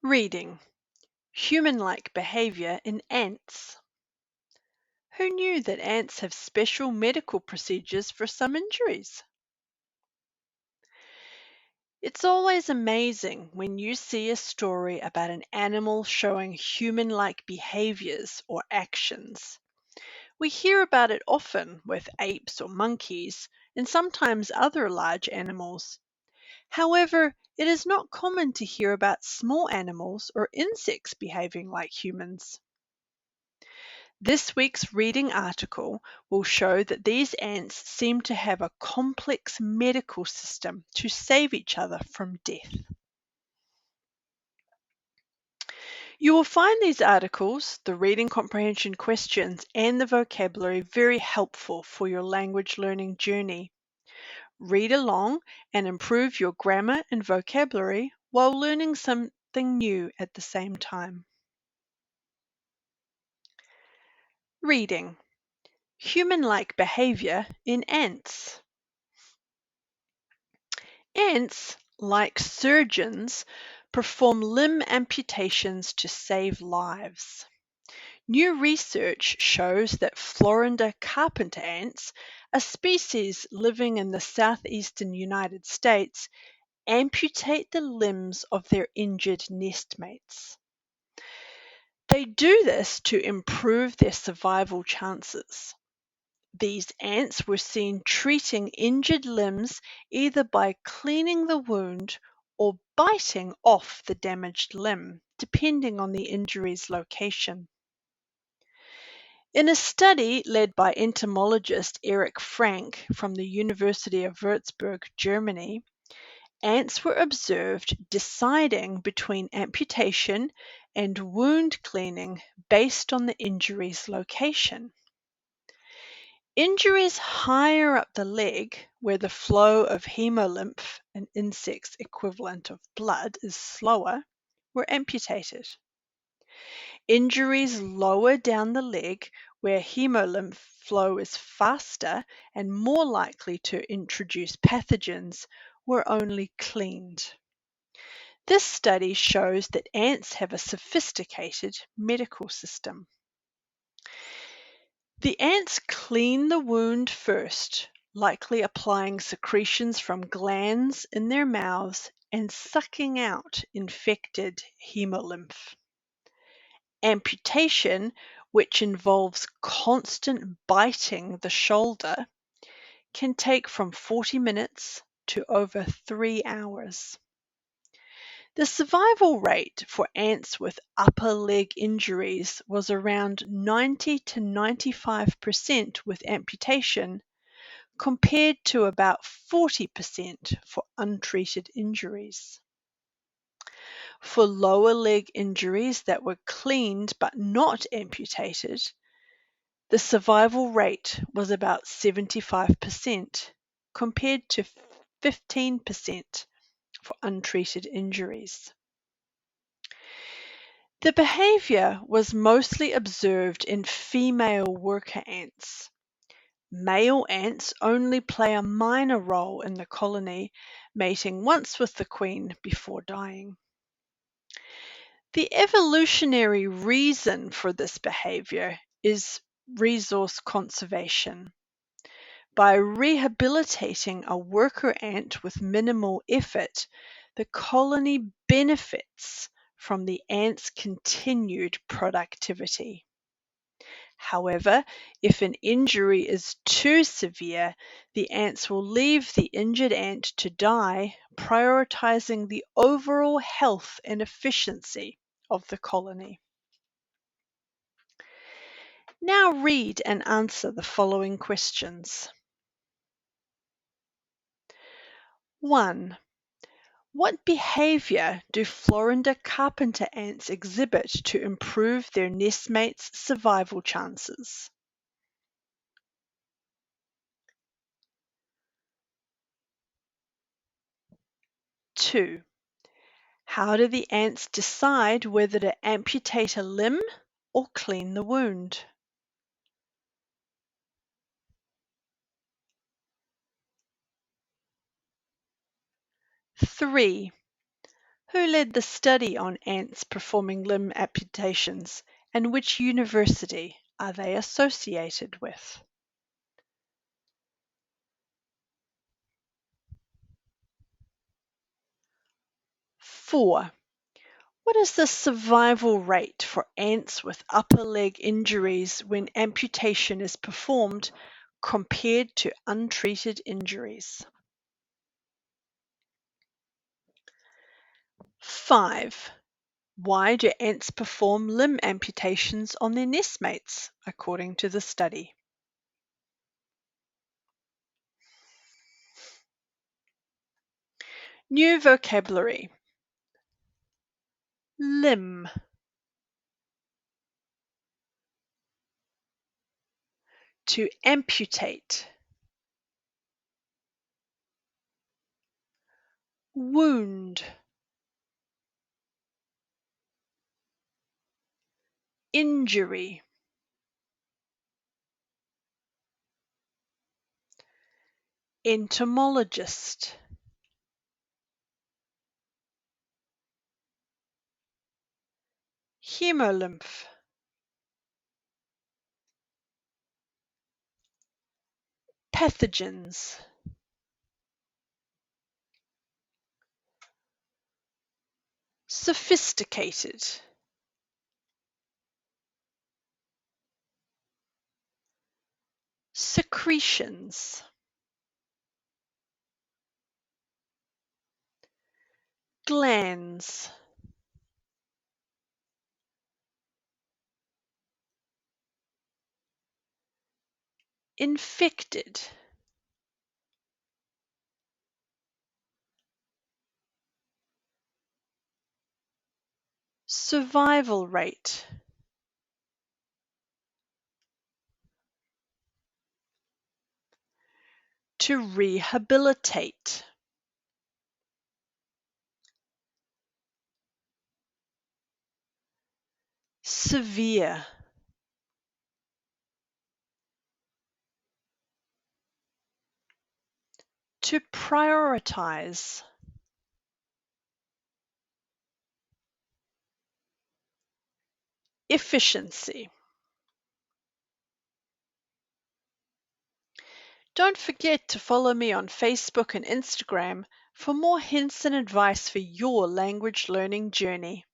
Reading. Human-like behaviour in ants. Who knew that ants have special medical procedures for some injuries? It's always amazing when you see a story about an animal showing human-like behaviours or actions. We hear about it often with apes or monkeys and sometimes other large animals. However, it is not common to hear about small animals or insects behaving like humans. This week's reading article will show that these ants seem to have a complex medical system to save each other from death. You will find these articles, the reading comprehension questions, and the vocabulary very helpful for your language learning journey. Read along and improve your grammar and vocabulary while learning something new at the same time. Reading. Human-like behavior in ants. Ants, like surgeons, perform limb amputations to save lives. New research shows that Florida carpenter ants, a species living in the southeastern United States, amputate the limbs of their injured nestmates. They do this to improve their survival chances. These ants were seen treating injured limbs either by cleaning the wound or biting off the damaged limb, depending on the injury's location. In a study led by entomologist Erich Frank from the University of Würzburg, Germany, ants were observed deciding between amputation and wound cleaning based on the injury's location. Injuries higher up the leg, where the flow of hemolymph, an insect's equivalent of blood, is slower, were amputated. Injuries lower down the leg, where hemolymph flow is faster and more likely to introduce pathogens, were only cleaned. This study shows that ants have a sophisticated medical system. The ants clean the wound first, likely applying secretions from glands in their mouths and sucking out infected hemolymph. Amputation, which involves constant biting the shoulder, can take from 40 minutes to over 3 hours. The survival rate for ants with upper leg injuries was around 90 to 95% with amputation, compared to about 40% for untreated injuries. For lower leg injuries that were cleaned but not amputated, the survival rate was about 75%, compared to 15% for untreated injuries. The behavior was mostly observed in female worker ants. Male ants only play a minor role in the colony, mating once with the queen before dying. The evolutionary reason for this behavior is resource conservation. By rehabilitating a worker ant with minimal effort, the colony benefits from the ant's continued productivity. However, if an injury is too severe, the ants will leave the injured ant to die, prioritizing the overall health and efficiency of the colony. Now read and answer the following questions. 1. What behavior do Florida carpenter ants exhibit to improve their nestmates' survival chances? 2. How do the ants decide whether to amputate a limb or clean the wound? 3. Who led the study on ants performing limb amputations, and which university are they associated with? 4. What is the survival rate for ants with upper leg injuries when amputation is performed compared to untreated injuries? 5. Why do ants perform limb amputations on their nestmates, according to the study? New vocabulary. Limb. To amputate. Wound. Injury. Entomologist. Hemolymph. Pathogens. Sophisticated. Secretions. Glands. Infected. Survival rate. To rehabilitate. Severe. To prioritize. Efficiency. Don't forget to follow me on Facebook and Instagram for more hints and advice for your language learning journey.